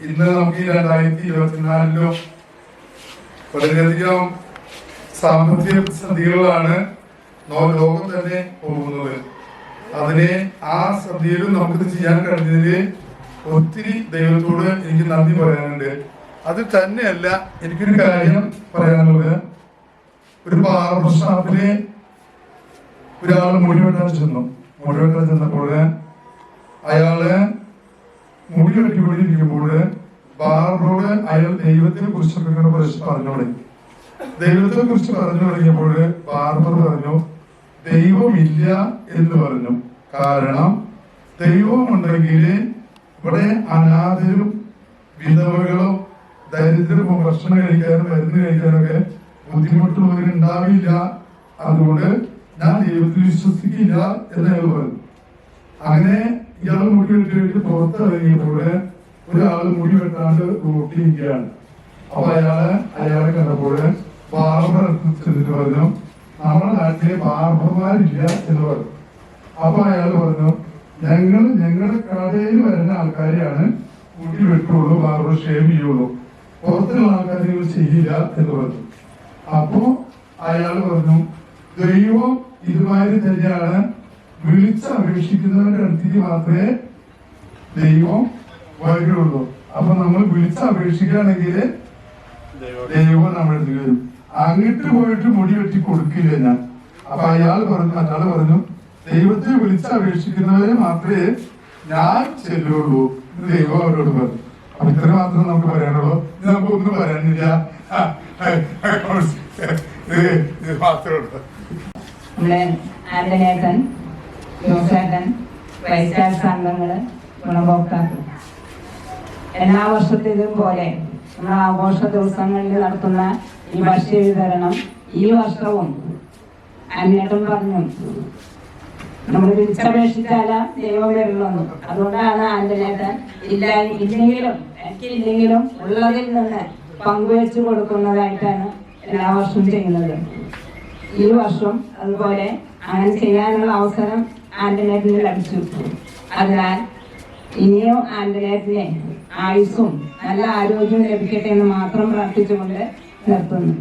ഇന്ന് നമുക്ക് 2024 വളരെയധികം സാമ്പത്തിക പ്രതിസന്ധികളാണ് ലോകം തന്നെ പോകുന്നത്. അതിനെ ആ സന്ധിയിലും നമുക്കിത് ചെയ്യാൻ കഴിഞ്ഞതിൽ ഒത്തിരി ദൈവത്തോട് എനിക്ക് നന്ദി പറയാനുണ്ട്. അത് തന്നെയല്ല എനിക്കൊരു കാര്യം പറയാനുള്ളത്, ഒരു ബാർബർ ഷാപ്പില് ഒരാൾ മുടി വെട്ടാൻ ചെന്നപ്പോൾ അയാള് മുടി വെട്ടിക്കൊണ്ടിരിക്കുമ്പോൾ ബാർബറോട് അയാൾ ദൈവത്തിനെ കുറിച്ചൊക്കെ പറഞ്ഞു തുടങ്ങി. ദൈവത്തെ കുറിച്ച് പറഞ്ഞു തുടങ്ങിയപ്പോൾ ബാർബർ പറഞ്ഞു ദൈവമില്ല എന്ന് പറഞ്ഞു. കാരണം ദൈവമുണ്ടെങ്കിൽ ഇവിടെ അനാഥരും വിധവകളും ദരിദ്രവും ഭക്ഷണം കഴിക്കാനും മരുന്ന് കഴിക്കാനൊക്കെ ബുദ്ധിമുട്ടുള്ളവരുണ്ടാവില്ല. അതുകൊണ്ട് ഞാൻ ദൈവത്തിൽ വിശ്വസിക്കില്ല എന്ന് അയാൾ പറഞ്ഞു. അങ്ങനെ ഇയാൾ മുടി വെട്ടിയിട്ട് പുറത്തിറങ്ങിയപ്പോൾ ഒരാൾ മുടി വെട്ടാണ്ട് റോട്ടിരിക്കുകയാണ്. അപ്പൊ അയാളെ കണ്ടപ്പോൾ ബാർബർ ചെന്നിട്ട് പറഞ്ഞു നമ്മുടെ നാട്ടിലെ ബാർബർമാരില്ല എന്ന് പറഞ്ഞു. അപ്പൊ അയാൾ പറഞ്ഞു ഞങ്ങളുടെ കടയിൽ വരുന്ന ആൾക്കാരെയാണ് മുടി വെട്ടുള്ളൂ, ബാർബർ ഷേവ് ചെയ്യുള്ളൂ, പുറത്തുള്ള ആൾക്കാർ ചെയ്യില്ല എന്ന് പറഞ്ഞു. അപ്പോ അയാൾ പറഞ്ഞു ദൈവം ഇതുമാതിരി തന്നെയാണ്, വിളിച്ചപേക്ഷിക്കുന്നവരുടെ അടുത്തേക്ക് മാത്രമേ ദൈവം വരുള്ളൂ. അപ്പൊ നമ്മൾ വിളിച്ചപേക്ഷിക്കുകയാണെങ്കിൽ ദൈവം നമ്മുടെ അടുത്തേക്ക് വരും. അങ്ങോട്ട് പോയിട്ട് മുടി വെട്ടി കൊടുക്കില്ല ഞാൻ. അപ്പൊ മറ്റാള് പറഞ്ഞു ദൈവത്തെ വിളിച്ചപേക്ഷിക്കുന്നവരെ മാത്രമേ ഞാൻ ചെല്ലുള്ളൂ. ദൈവം അവരോട് പറഞ്ഞു. അപ്പൊ ഇത്ര മാത്രം നമുക്ക് പറയാനുള്ളൂ. നമുക്കൊന്നും പറയാനില്ല. ഇത് മാത്രമുള്ളൂ. ആന്റണിയേട്ടൻ, ജോസേട്ടൻ, ക്രൈസ്റ്റാസ് അംഗങ്ങള്, ഗുണഭോക്താക്കൾ, എല്ലാ വർഷത്തിലും പോലെ നമ്മൾ ആഘോഷ ദിവസങ്ങളിൽ നടത്തുന്ന ഈ ഭക്ഷ്യ വിതരണം ഈ വർഷവും അന്വേഷണം പറഞ്ഞു നമ്മൾ വിളിച്ചപേക്ഷിച്ചാല ദൈവം വരുള്ളൂ. അതുകൊണ്ടാണ് ആന്റണിയേട്ടൻ എനിക്കില്ലെങ്കിലും ഉള്ളതിൽ നിന്ന് പങ്കുവെച്ചു കൊടുക്കുന്നതായിട്ടാണ് എല്ലാ വർഷവും ചെയ്യുന്നത്. ഈ വർഷം അതുപോലെ അങ്ങനെ ചെയ്യാനുള്ള അവസരം ആന്റണിയേട്ടന് ലഭിച്ചു. അതിനാൽ ഇനിയും ആന്റണിയേട്ടനെ ആയുസ്സും നല്ല ആരോഗ്യവും ലഭിക്കട്ടെ എന്ന് മാത്രം പ്രാർത്ഥിച്ചുകൊണ്ട് നിർത്തുന്നു.